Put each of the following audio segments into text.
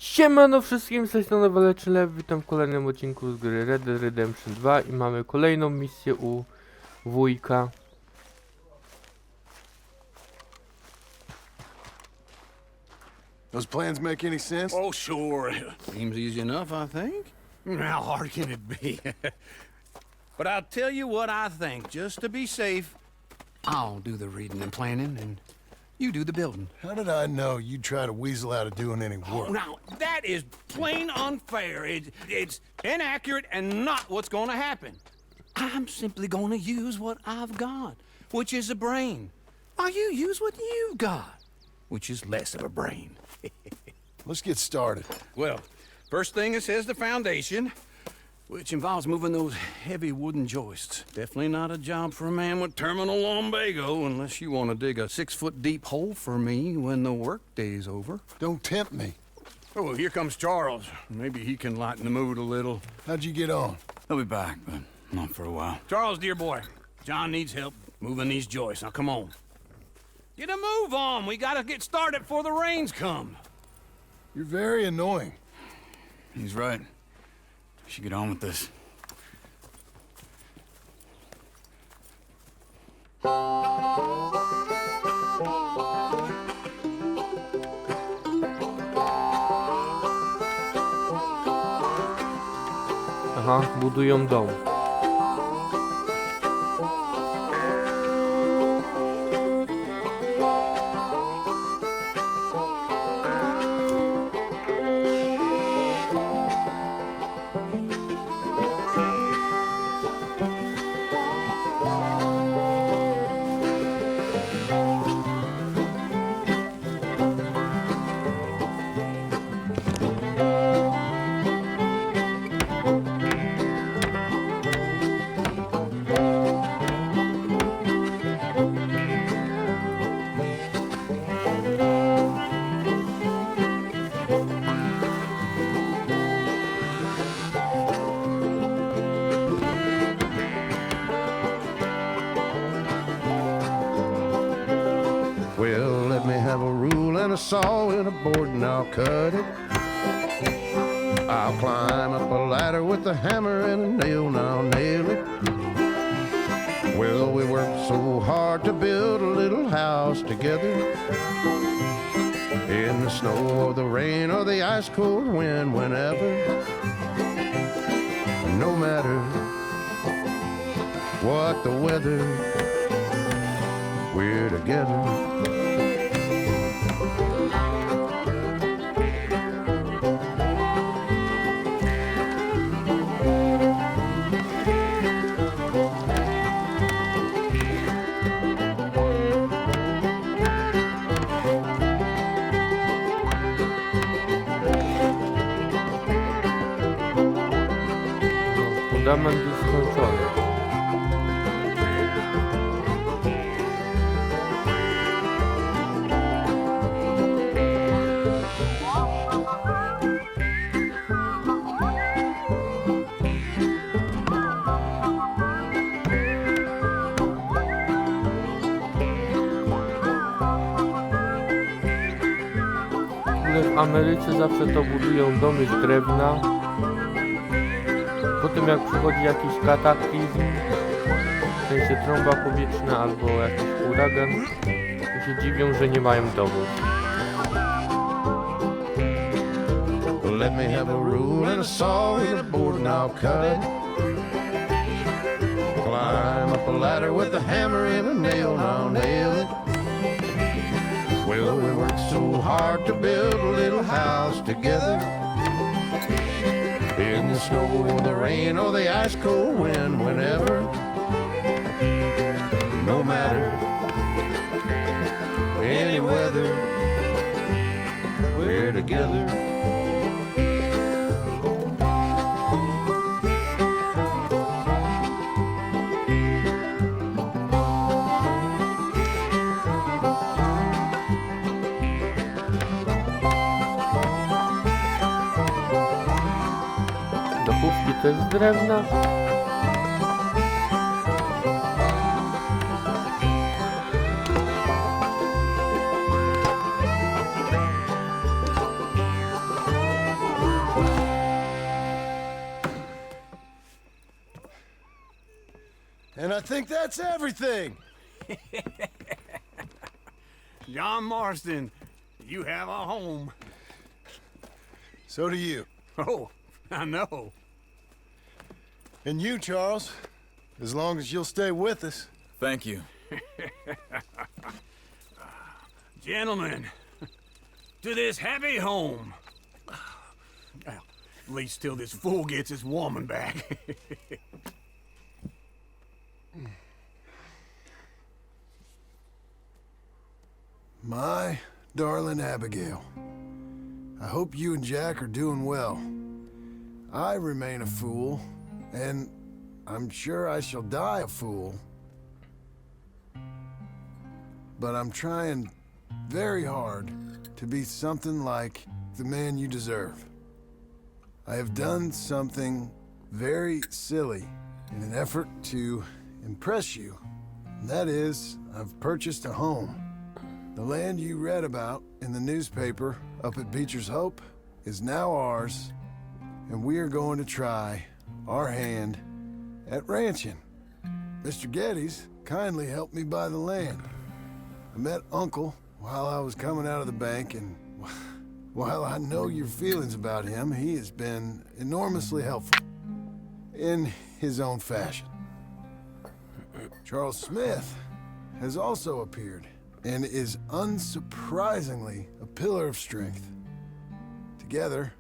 Siemano wszystkim, z tej strony ŁAPECZKE, witam w kolejnym odcinku z gry Red Dead Redemption 2 i mamy kolejną misję u wujka. Those plans make any sense? Oh, sure. Seems easy enough, I think. How hard can it be? But I'll tell you what I think, just to be safe. I'll do the reading and planning, and you do the building. How did I know you'd try to weasel out of doing any work? Oh, now, that is plain unfair. It's inaccurate and not what's going to happen. I'm simply going to use what I've got, which is a brain, while you use what you've got, which is less of a brain. Let's get started. Well, first thing it says the foundation, which involves moving those heavy wooden joists. Definitely not a job for a man with terminal lumbago, unless you want to dig a 6-foot deep hole for me when the workday's over. Don't tempt me. Oh, here comes Charles. Maybe he can lighten the mood a little. How'd you get on? He'll be back, but not for a while. Charles, dear boy, John needs help moving these joists. Now, come on. Get a move on. We gotta get started before the rains come. You're very annoying. He's right. We should get on with this. Aha, budują dom. Well, let me have a rule and a saw and a board and I'll cut it. I'll climb up a ladder with a hammer and a nail and I'll nail it. Well, we worked so hard to build a little house together. In the snow or the rain or the ice cold wind, whenever. No matter what the weather, we're together. Fundament już skończony. W Ameryce zawsze to budują domy z drewna. Potem jak przychodzi jakiś kataklizm, w sensie trąba powietrzna albo jakiś huragan, to się dziwią, że nie mają domów. Let me have a rule and a saw and a board and I'll cut it. Climb up a ladder with a hammer and a nail and I'll nail it. Well, we worked so hard to build a little house together. In the snow or the rain or the ice cold wind, whenever. No matter any weather, we're together. Dochówki to jest z drewna. And I think that's everything. John Marston, you have a home. So do you. Oh, I know. And you, Charles. As long as you'll stay with us. Thank you. Gentlemen, to this happy home. Well, at least till this fool gets his woman back. My darling Abigail, I hope you and Jack are doing well. I remain a fool, and I'm sure I shall die a fool. But I'm trying very hard to be something like the man you deserve. I have done something very silly in an effort to impress you. And that is, I've purchased a home. The land you read about in the newspaper up at Beecher's Hope is now ours, and we are going to try our hand at ranching. Mr. Geddes kindly helped me buy the land. I met Uncle while I was coming out of the bank, and while I know your feelings about him, he has been enormously helpful in his own fashion. Charles Smith has also appeared and is unsurprisingly a pillar of strength. Together,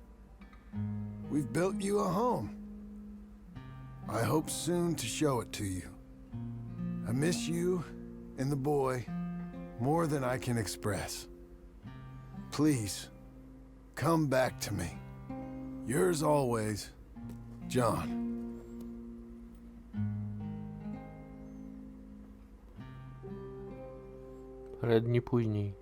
we've built you a home. I hope soon to show it to you. I miss you and the boy more than I can express. Please, come back to me. Yours always, John. Parę dni później.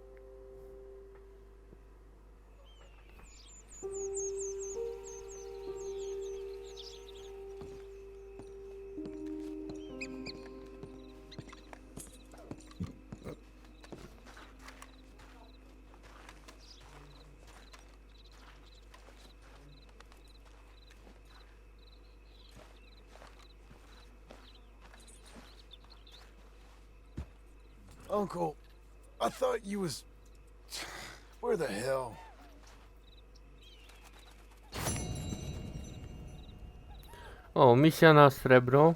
Uncle, I thought you was... Where the hell? O, misja na srebro.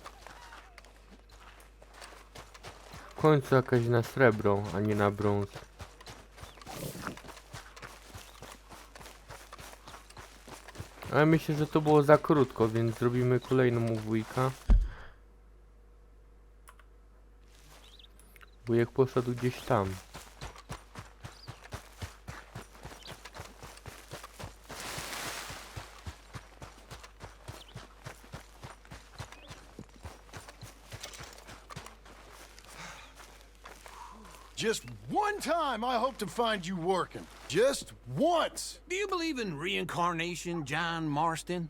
W końcu jakaś na srebro, a nie na brąz. Ale myślę, że to było za krótko, więc zrobimy kolejną u wujka. Wujek poszedł gdzieś tam. Just one time I hope to find you working. Just once. Do you believe in reincarnation, John Marston?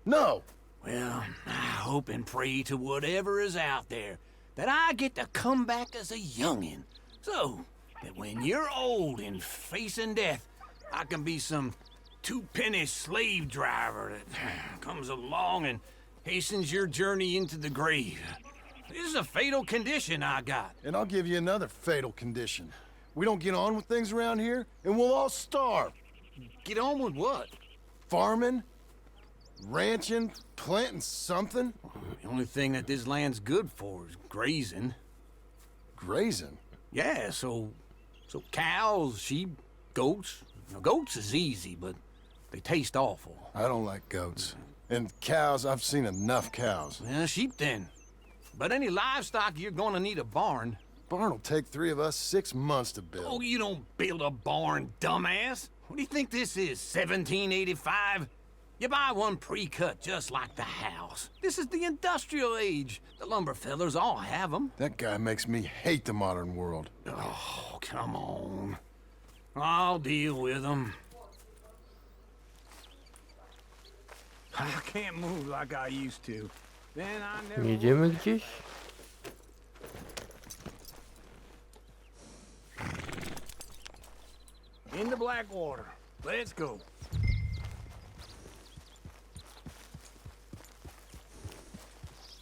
No. Well, I hope and pray to whatever is out there that I get to come back as a youngin', so that when you're old and facing death, I can be some two-penny slave driver that comes along and hastens your journey into the grave. This is a fatal condition I got. And I'll give you another fatal condition. We don't get on with things around here, and we'll all starve. Get on with what? Farming, ranching, planting something. The only thing that this land's good for is grazing. Grazing? Yeah, so cows, sheep, goats. Now, goats is easy, but they taste awful. I don't like goats. And cows, I've seen enough cows. Yeah, sheep then. But any livestock, you're gonna need a barn. Barn will take 3 of us 6 months to build. Oh, you don't build a barn, dumbass. What do you think this is, 1785? You buy one pre-cut just like the house. This is the industrial age. The lumber fellers all have them. That guy makes me hate the modern world. Oh, come on. I'll deal with them. I can't move like I used to. Then I never... Jedziemy gdzieś? Into Blackwater. Let's go.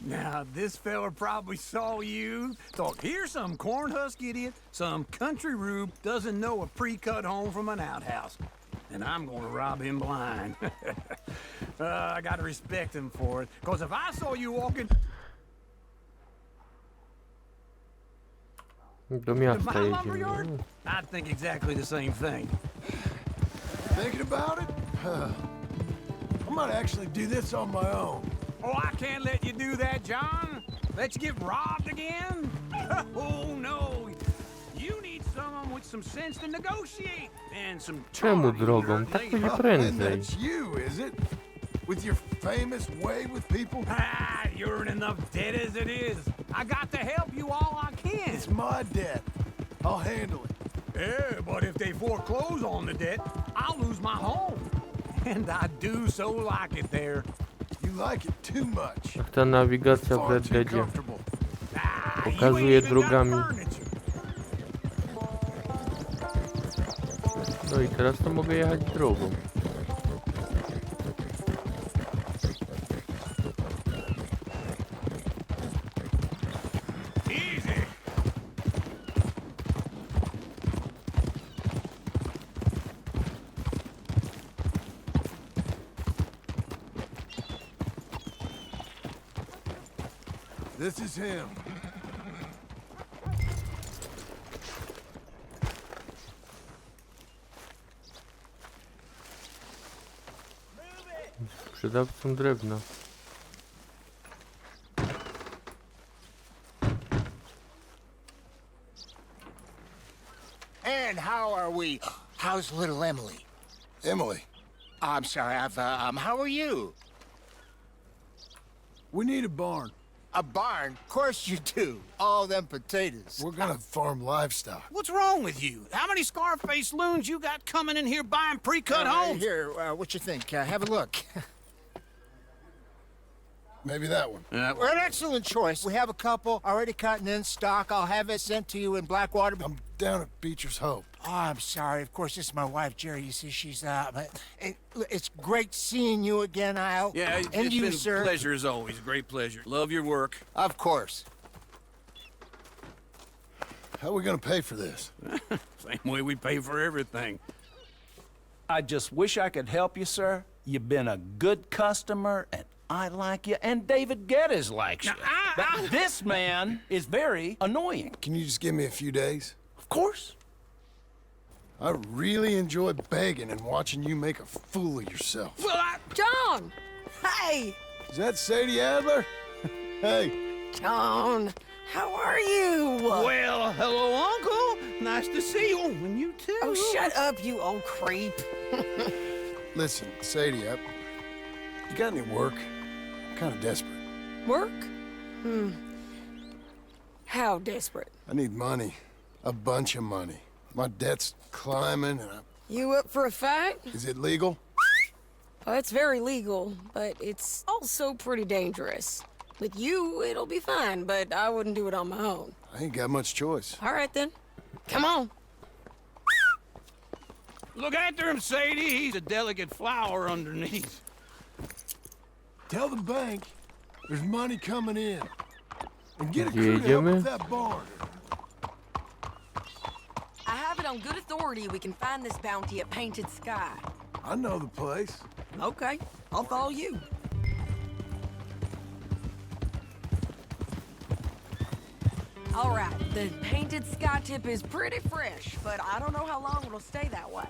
Now, this fella probably saw you, thought, here's some cornhusk idiot, some country rube doesn't know a pre-cut home from an outhouse. And I'm gonna rob him blind. I gotta respect him for it, because if I saw you walking Do to miasta my lumber yard, jedziemy. I'd think exactly the same thing. Thinking about it? I might actually do this on my own. Oh, I can't let you do that, John. Let you get robbed again? Oh, no. You need someone with some sense to negotiate and some Czemu charm, drogą? Tak certainly. będzie And prędzej. that's you, is it? With your famous way with people? Ah, you're in enough debt as it is. I got to help you all I can. It's my debt. I'll handle it. Yeah, but if they foreclose on the debt, I'll lose my home. And I do so like it there. You like it too much. Jak ta nawigacja w Far Red too Deadzie comfortable. Ah, you pokazuje ain't even got drogami. furniture. No i teraz to mogę jechać drogą. Easy. This is him. Sprzedawcą drewna. And how are we? How's little Emily? Emily, I'm sorry, how are you? we need a barn. A barn? Of course you do. All them potatoes. We're gonna farm livestock. What's wrong with you? How many Scarface loons you got coming in here buying pre-cut homes? Here, what you think? Have a look. Maybe that one. We're an excellent choice. We have a couple already cut and in stock. I'll have it sent to you in Blackwater. I'm down at Beecher's Hope. Oh, I'm sorry. Of course, this is my wife, Jerry. You see, she's it's great seeing you again, Al. Yeah, and it's you, been sir. a pleasure as always. Great pleasure. Love your work. Of course. How are we gonna pay for this? Same way we pay for everything. I just wish I could help you, sir. You've been a good customer, and I like you, and David Geddes likes you. Now, I- But this man is very annoying. Can you just give me a few days? Of course. I really enjoy begging and watching you make a fool of yourself. Well, John! Hey! Is that Sadie Adler? Hey, John, how are you? well, hello, Uncle. Nice to see you. And you too. Oh, shut up, you old creep. listen, Sadie, you got any work? I'm kind of desperate. Work? How desperate? I need money. A bunch of money. My debt's climbing and You up for a fight? is it legal? Oh, it's very legal, but it's also pretty dangerous. With you, it'll be fine, but I wouldn't do it on my own. I ain't got much choice. All right, then. Come on. Look after him, Sadie. He's a delicate flower underneath. Tell the bank there's money coming in. And get a Gdzie crew to help jedziemy? with that barn. I have it on good authority we can find this bounty at Painted Sky. I know the place. Okay, I'll follow you. All right, the Painted Sky tip is pretty fresh, but I don't know how long it'll stay that way.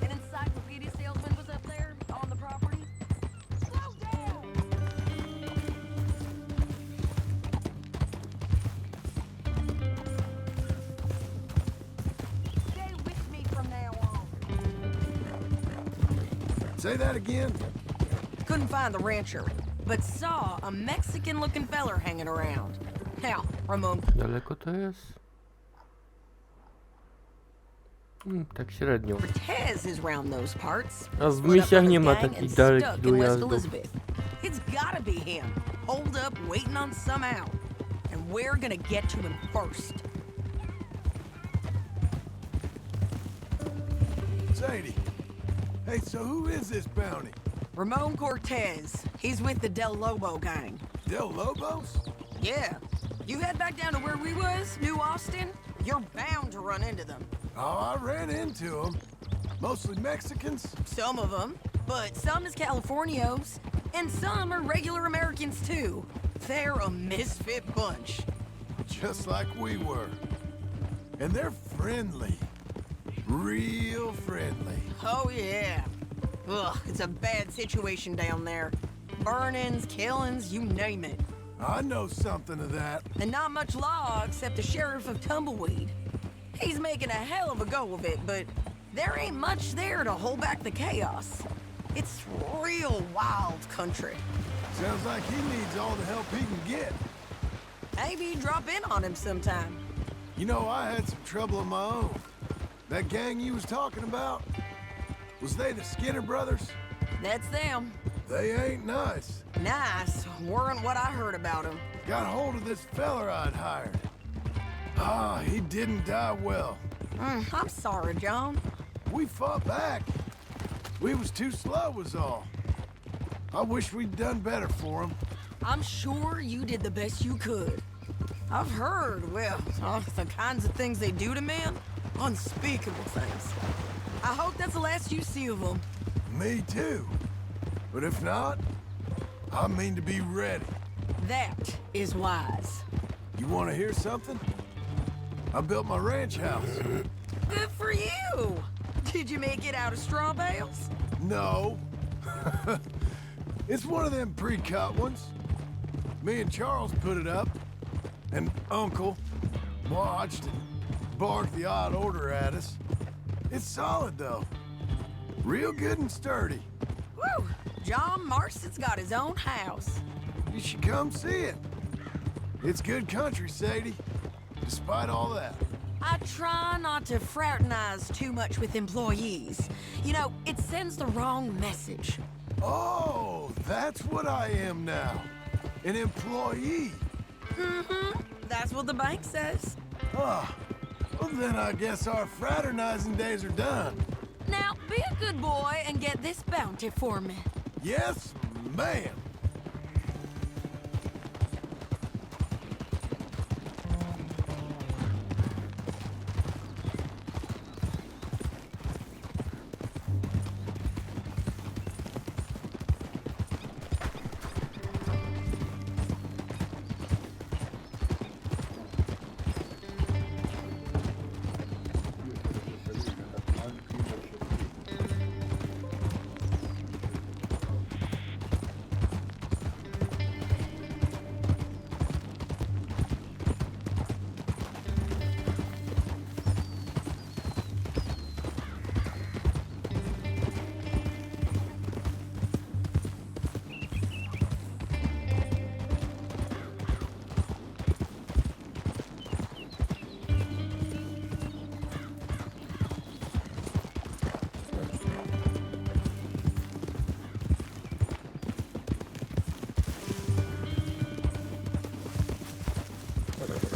An encyclopedia salesman was up there on the property. Slow down! Stay with me from now on. Say that again? Couldn't find the rancher, but saw a Mexican-looking feller hanging around. Now, Ramon, Daleko to jest? Tak średnio. Cortez is round those parts. A w Split up misjach from nie his ma gang takich and dalekich stuck in West dojazdów. Elizabeth. It's gotta be him. Hold up, waiting on some out. And we're gonna get to him first. Sadie. Hey, so who is this bounty? Ramon Cortez. He's with the Del Lobo gang. Del Lobos? Yeah. You head back down to where we was, New Austin, you're bound to run into them. Oh, I ran into them. Mostly Mexicans. Some of them, but some is Californios, and some are regular Americans too. They're a misfit bunch. Just like we were. And they're friendly. Real friendly. Oh yeah. Ugh, it's a bad situation down there. Burnings, killings, you name it. I know something of that. And not much law except the sheriff of Tumbleweed. He's making a hell of a go of it, but there ain't much there to hold back the chaos. It's real wild country. Sounds like he needs all the help he can get. Maybe drop in on him sometime. You know, I had some trouble of my own. That gang you was talking about, was they the Skinner brothers? That's them. They ain't nice. Nice. Weren't what I heard about them. Got hold of this feller I'd hired. Ah, he didn't die well. I'm sorry, John. We fought back. We was too slow was all. I wish we'd done better for him. I'm sure you did the best you could. I've heard, well, the kinds of things they do to men. Unspeakable things. I hope that's the last you see of them. Me too. But if not, I mean to be ready. That is wise. You want to hear something? I built my ranch house. Good for you. Did you make it out of straw bales? No. It's one of them pre-cut ones. Me and Charles put it up, and Uncle watched and barked the odd order at us. It's solid, though. Real good and sturdy. Woo! John Marston's got his own house. You should come see it. It's good country, Sadie, despite all that. I try not to fraternize too much with employees. You know, it sends the wrong message. Oh, that's what I am now. An employee. Mm-hmm. That's what the bank says. Ah, well then I guess our fraternizing days are done. Now, be a good boy and get this bounty for me. Yes, ma'am.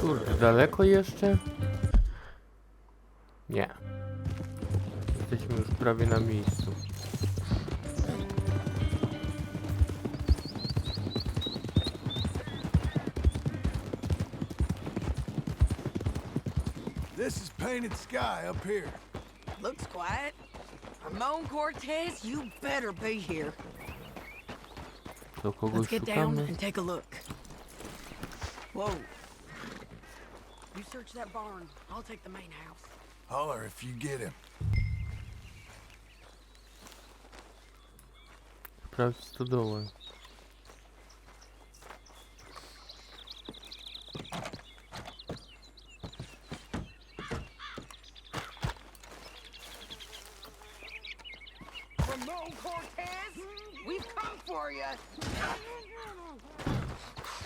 Kurde, daleko jeszcze? Nie. Jesteśmy już prawie na miejscu. This is painted sky up here. Looks quiet. Ramon Cortez, you better be here. Do kogoś Let's get down szukamy? and take a look. Whoa. You search that barn. I'll take the main house. Holler if you get him. Sprawdź stodołę. Ramon Cortez, we've come for you.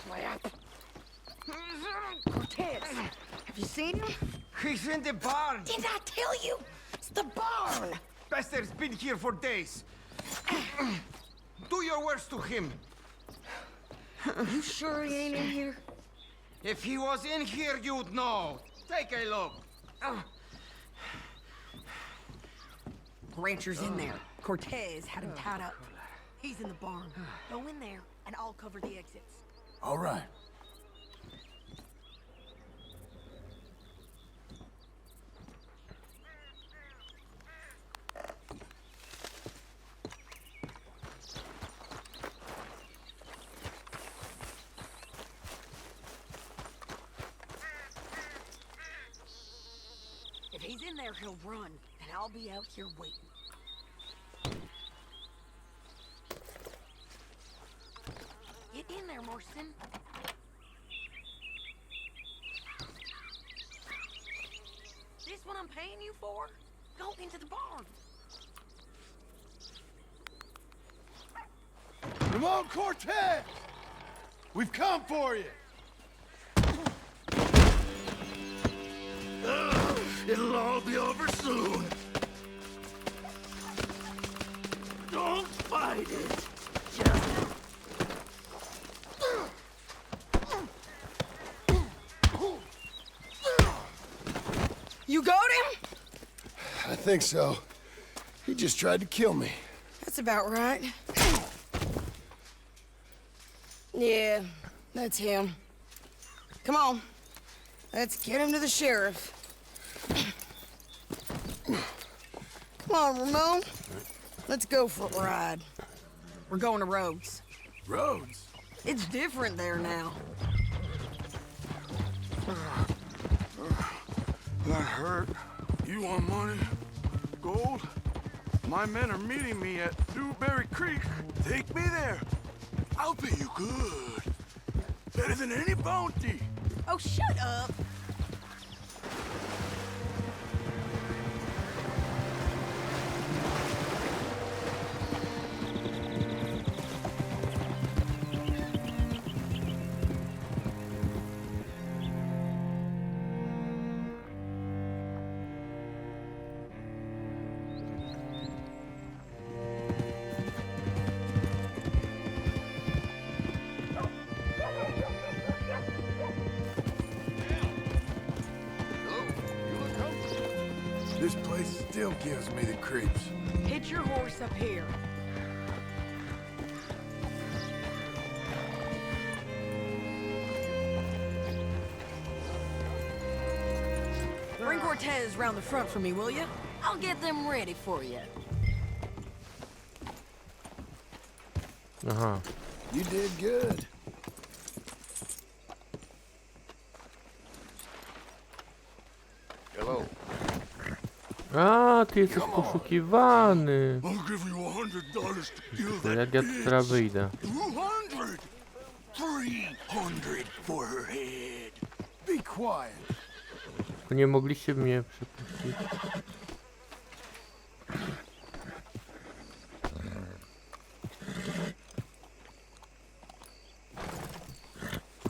Crap. Cortez, have you seen him? He's in the barn. Did I tell you? It's the barn. Bester's been here for days. Do your worst to him. You sure he ain't in here? If he was in here, you'd know. Take a look. Rancher's in there. Cortez had him tied up. He's in the barn. Go in there, and I'll cover the exits. All right. If he's in there, he'll run, and I'll be out here waiting. Get in there, Marston. This what I'm paying you for? Go into the barn. Ramon Cortez! We've come for you! It'll all be over soon. Don't fight it. Just... You got him? I think so. He just tried to kill me. That's about right. Yeah, that's him. Come on. Let's get him to the sheriff. Come on, Ramon. Let's go for a ride. We're going to Rhodes. Rhodes? It's different there now. That hurt. You want money? Gold? My men are meeting me at Newberry Creek. Take me there. I'll pay you good. Better than any bounty. Oh, shut up. This place still gives me the creeps. Hitch your horse up here. Bring Cortez round the front for me, will you? I'll get them ready for you. Aha. You did good. Hello. A, ty jesteś poszukiwany. I'll give you $100 to kill To that jak ja bitch. teraz wyjdę? 200. 300 for her head. Be quiet. Tylko nie mogliście mnie przepuścić.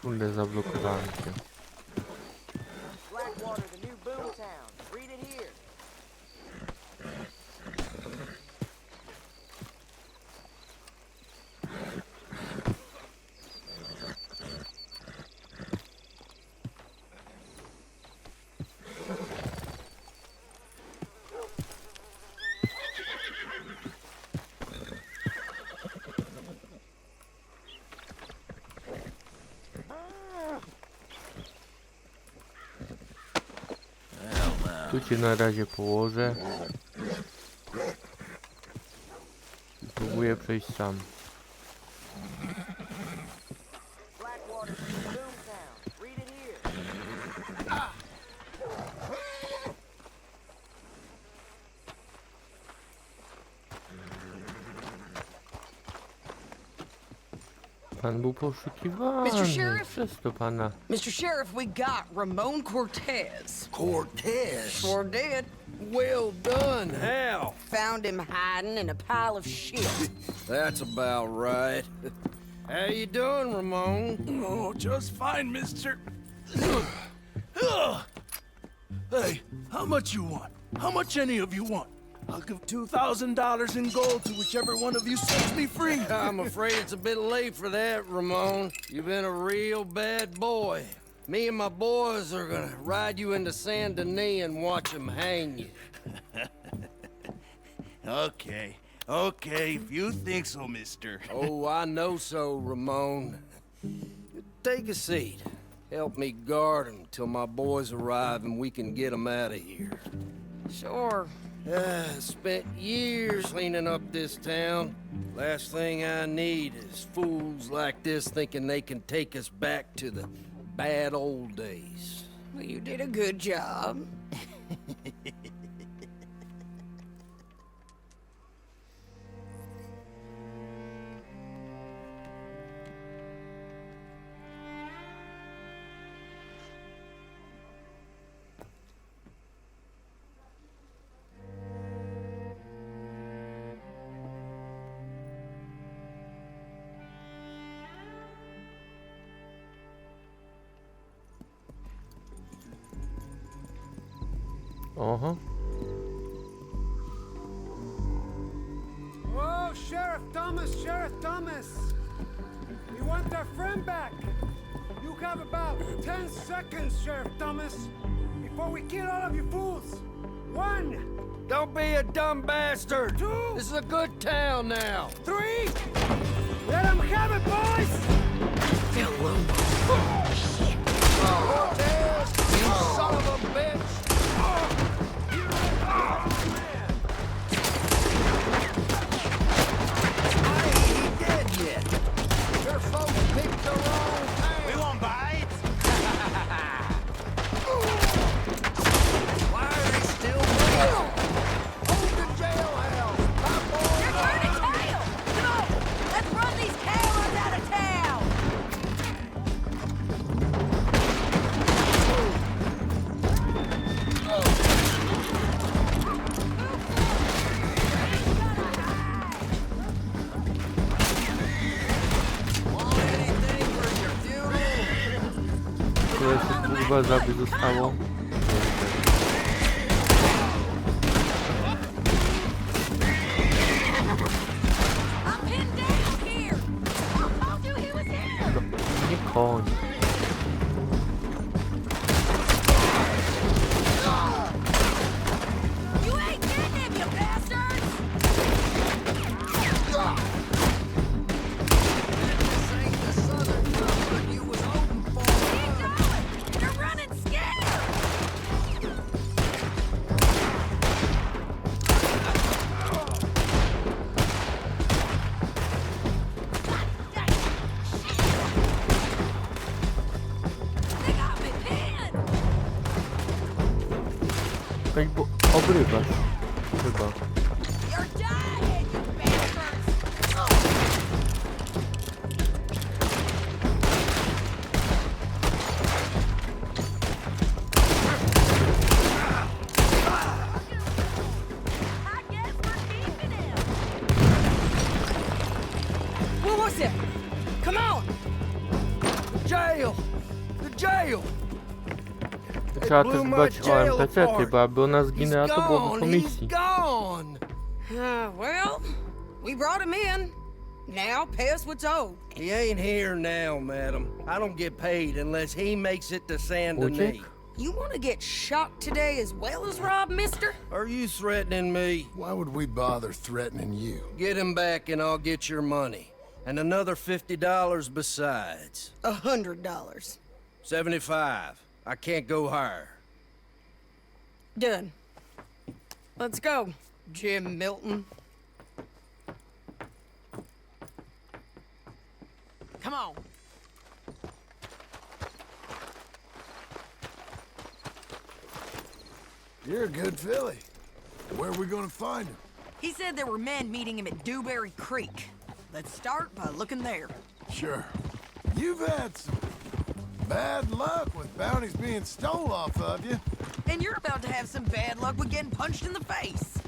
Kurde, zablokowałem się. Blackwater, the new boomtown. Read it here. Tu cię na razie położę. I próbuję przejść sam. Blackwater, the new boomtown. Read it here. Pan był poszukiwany. Mr. Sheriff? Przez to pana. Mr. Sheriff, we got Ramon Cortez. Cortez. Sure did. Well done. How? Found him hiding in a pile of shit. That's about right. How you doing, Ramon? Oh, just fine, mister. Hey, how much you want? How much any of you want? I'll give $2,000 in gold to whichever one of you sets me free. I'm afraid it's a bit late for that, Ramon. You've been a real bad boy. Me and my boys are gonna ride you into Saint Denis and watch them hang you. Okay, Okay, if you think so, mister. Oh, I know so, Ramon. Take a seat. Help me guard him till my boys arrive and we can get them out of here. Sure. Spent years cleaning up this town. Last thing I need is fools like this thinking they can take us back to the bad old days. Well, you did a good job. Aha. Whoa, Sheriff Thomas! We want our friend back! You have about 10 seconds, Sheriff Thomas, before we kill all of you fools! 1! Don't be a dumb bastard! 2! This is a good town now! 3! Let them have it, boys! You son of a bitch! Your folks picked the wrong town. We won't bite. Why are they still moving? Hold the jailhouse, my boy. You're burning tail! Come on, let's run these cowards out of town! To jeszcze kurwa zaby zostało. I'm pinned down here! I told you he was here! Nie koń. You ain't getting him, you bastards! This ain't the Southern Comfort you was hoping for. Keep going! You're running scared! They got me pinned! Tak bo obrywasz. Chyba. You're dying, you bastards! I guess we're keeping him! What was it? Come on! Jail! The jail! Trzeba też dbać o NPC-ty, bo aby ona zginęła, to byłoby po misji. Gone! Well, we brought him in. Now pay us what's owed. He ain't here now, madam. I don't get paid unless he makes it to Saint Denis. Uciekł? You want to get shot today as well as Rob, mister? Are you threatening me? Why would we bother threatening you? Get him back and I'll get your money. And another $50 besides. $100. 75. I can't go higher. Done. Let's go, Jim Milton. Come on. You're a good filly. Where are we gonna find him? He said there were men meeting him at Dewberry Creek. Let's start by looking there. Sure. You've had some bad luck with bounties being stole off of you. And you're about to have some bad luck with getting punched in the face.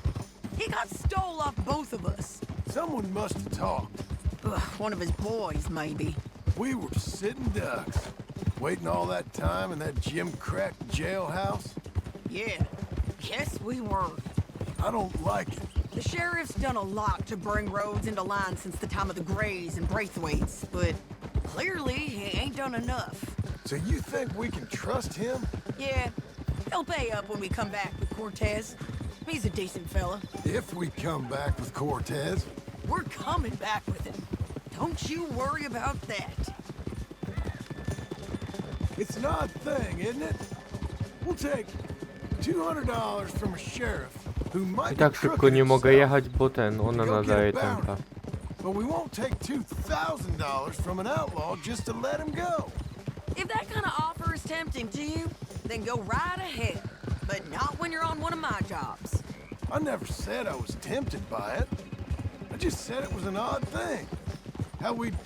He got stole off both of us. Someone must have talked. Ugh, one of his boys, maybe. We were sitting ducks, waiting all that time in that Jim Crack jailhouse. Yeah, yes we were. I don't like it. The sheriff's done a lot to bring roads into line since the time of the Grays and Braithwaites, but clearly he ain't done enough. So you think we can trust him? Yeah, he'll pay up when we come back with Cortez. He's a decent fella. If we come back with Cortez. We're coming back with him. Don't you worry about that. It's an odd thing, isn't it? We'll take $200 from a sheriff who I might be tak szybko crooked nie mogę himself, jechać, bo ona go get a nadaje bounty. tempa. But we won't take $2,000 from an outlaw just to let him go. If that kind of offer is tempting to you, then go right ahead. But not when you're on one of my jobs. I never said I was tempted by it. I just said it was an odd thing. How we'd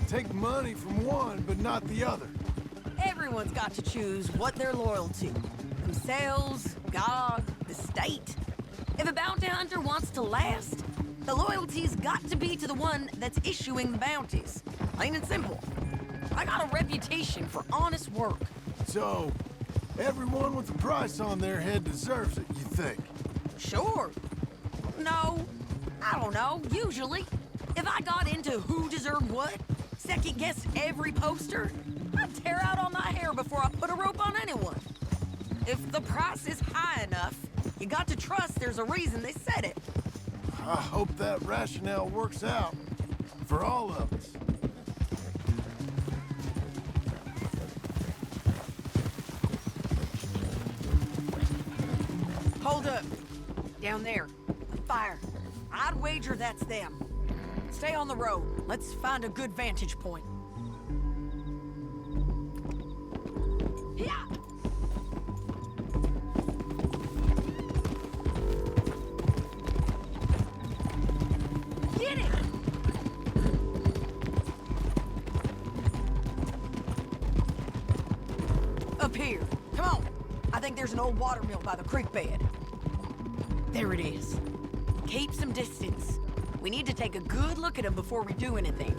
take money from one but not the other. Everyone's got to choose what they're loyal to. Themselves, God, the state. If a bounty hunter wants to last, the loyalty's got to be to the one that's issuing the bounties. Plain and simple. I got a reputation for honest work. So, everyone with a price on their head deserves it, you think? Sure. No, I don't know, usually. If I got into who deserved what, second-guessed every poster, I'd tear out all my hair before I put a rope on anyone. If the price is high enough, you got to trust there's a reason they said it. I hope that rationale works out for all of us. Hold up. Down there. A fire. I'd wager that's them. Stay on the road. Let's find a good vantage point. Yeah. Get it! Up here. Come on. I think there's an old water mill by the creek bed. There it is. Keep some distance. We need to take a good look at him before we do anything.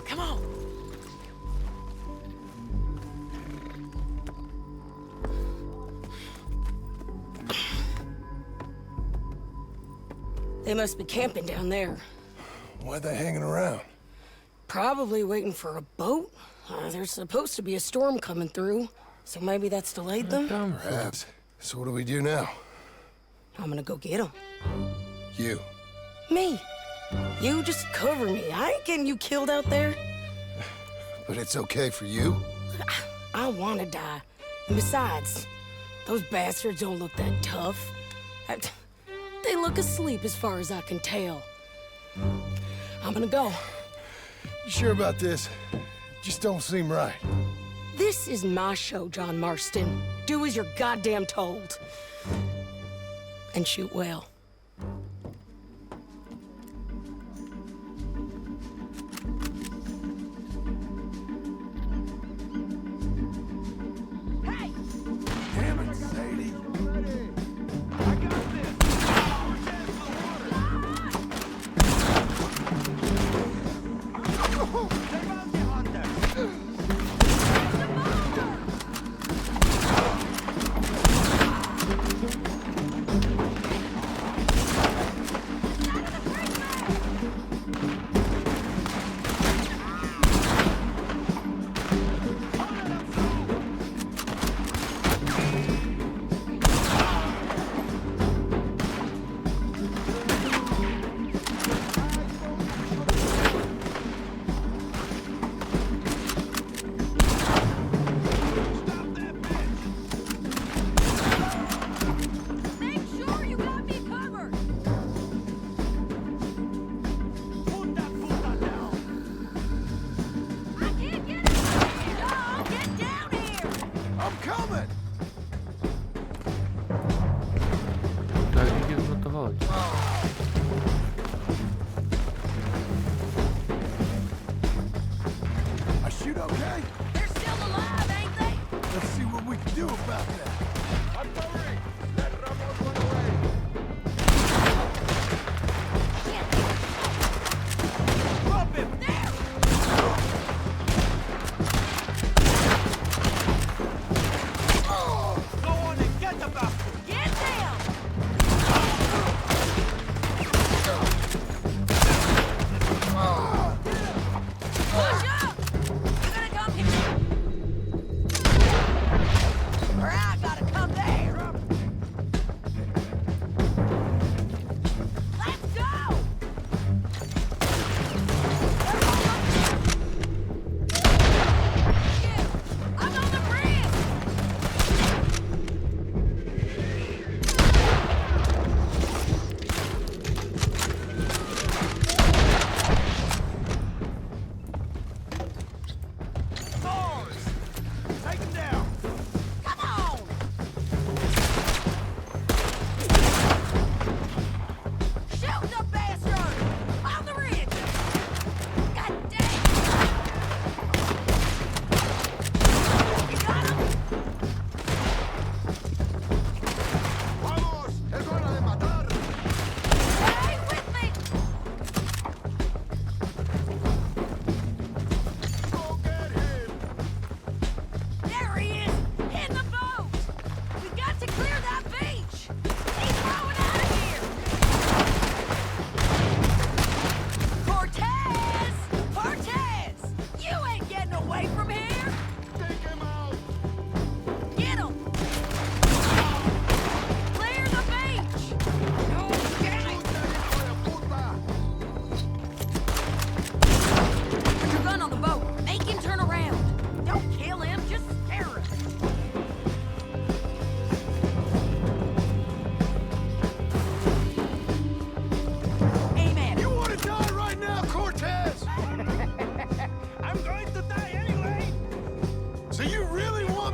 Come on. They must be camping down there. Why are they hanging around? Probably waiting for a boat. There's supposed to be a storm coming through, so maybe that's delayed them. Perhaps. So what do we do now? I'm gonna go get them. You. Me. You just cover me. I ain't getting you killed out there. But it's okay for you? I wanna die. And besides, those bastards don't look that tough. They look asleep as far as I can tell. I'm gonna go. You sure about this? Just don't seem right. This is my show, John Marston. Do as you're goddamn told. And shoot well. Hey! Damn it, Sadie. I got this.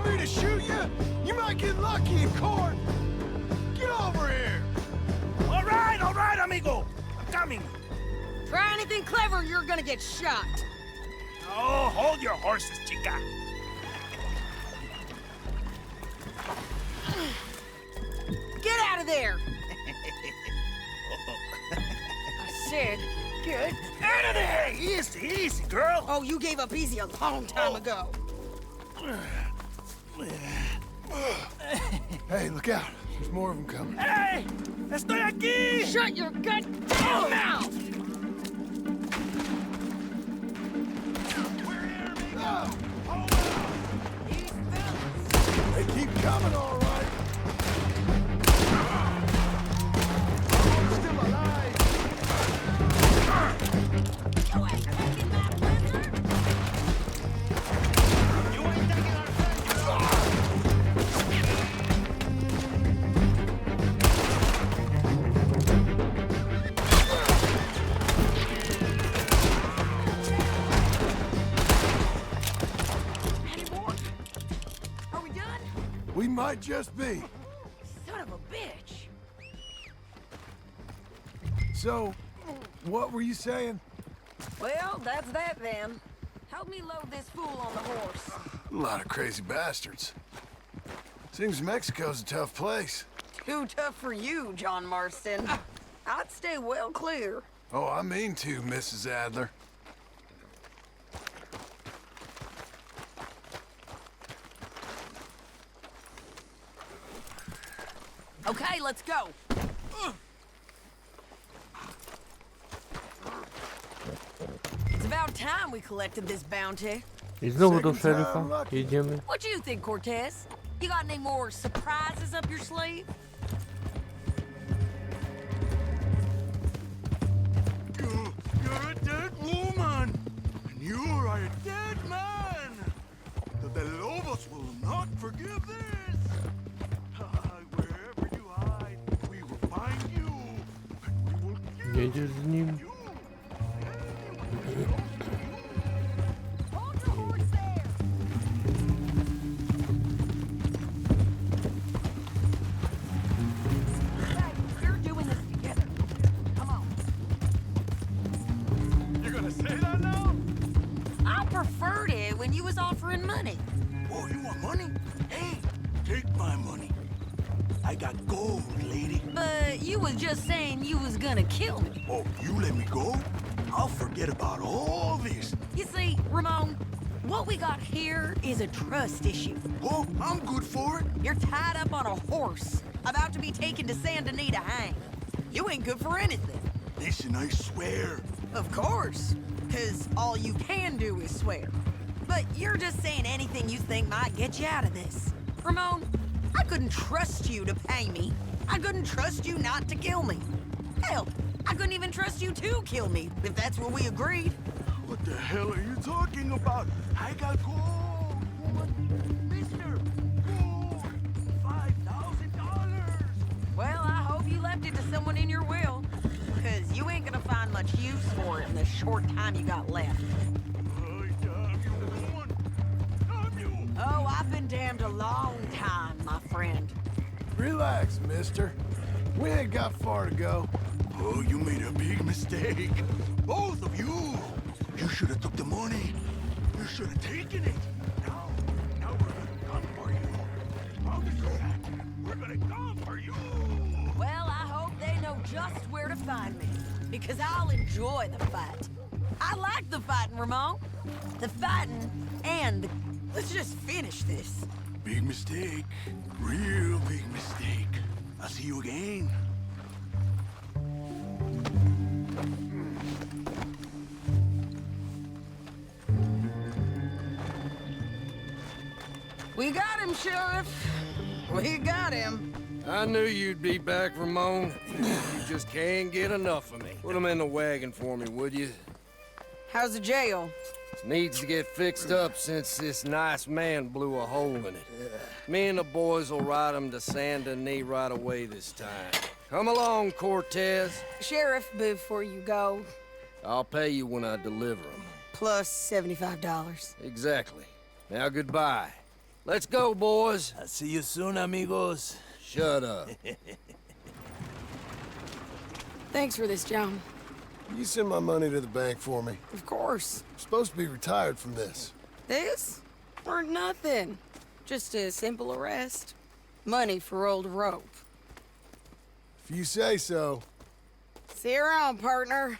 want me to shoot you? You might get lucky in court. Get over here. All right, amigo. I'm coming. Try anything clever, you're gonna get shot. Oh, hold your horses, chica. Get out of there! I said, get Out of there! Easy, easy, girl. Oh, you gave up easy a long time ago. Hey, look out. There's more of them coming. Hey! Estoy aquí! Shut your goddamn mouth! They keep coming, all right. Still alive. You ain't taking my plunder. You ain't taking our Any more? Are we done? We might just be. Son of a bitch. So, what were you saying? Well, that's that then. Help me load this fool on the horse. A lot of crazy bastards. Seems Mexico's a tough place. Too tough for you, John Marston. I'd stay well clear. Oh, I mean to, Mrs. Adler. Okay, let's go. It's about time we collected this bounty. I znowu do szeryfa. Jedziemy. What do you think, Cortez? You got any more surprises up your sleeve? You're a dead woman, and you are a dead man. The Lobos will not forgive this. Wherever you hide, we will find you, and we will kill Jedziesz z nim. you. Hold your horse there. Hey, we're doing this together. Come on. You're gonna say that now? I preferred it when you was offering money. Oh, you want money? Hey, take my money. I got gold, lady. But you was just saying you was gonna kill me. Oh, you let me go? I'll forget about all this. You see, Ramon, what we got here is a trust issue. Oh, I'm good for it. You're tied up on a horse, about to be taken to Saint Denis to hang. You ain't good for anything. Listen, I swear. Of course, because all you can do is swear. But you're just saying anything you think might get you out of this. Ramon, I couldn't trust you to pay me. I couldn't trust you not to kill me. Hell, I couldn't even trust you to kill me, if that's what we agreed. What the hell are you talking about? I got gold, woman. Mister, gold. $5,000. Well, I hope you left it to someone in your will, because you ain't gonna find much use for it in the short time you got left. Oh, damn you, woman. Damn you. Oh, I've been damned a long time, my friend. Relax, mister. We ain't got far to go. Oh, you made a big mistake. Both of you. You should have took the money. You should have taken it. Now we're gonna come for you. I'll get you back. We're gonna come for you. Well, I hope they know just where to find me, because I'll enjoy the fight. I like the fighting, Ramon. The fighting and the... Let's just finish this. Big mistake. Real big mistake. I'll see you again. We got him, Sheriff. We got him. I knew you'd be back, Ramon. You just can't get enough of me. Put him in the wagon for me, would you? How's the jail? Needs to get fixed up since this nice man blew a hole in it. Me and the boys will ride him to Saint Denis right away this time. Come along, Cortez. Sheriff, before you go, I'll pay you when I deliver him. plus $75. Exactly. Now, goodbye. Let's go, boys. I'll see you soon, amigos. Shut up. Thanks for this, John. You send my money to the bank for me. Of course. I'm supposed to be retired from this. This? Or nothing. Just a simple arrest. Money for old rope. If you say so. See you around, partner.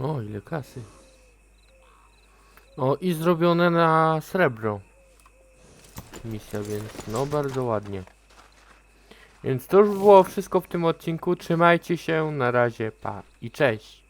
O, ile kasy. O, i zrobione na srebro. Misja, więc no bardzo ładnie. Więc to już było wszystko w tym odcinku. Trzymajcie się, na razie, pa i cześć.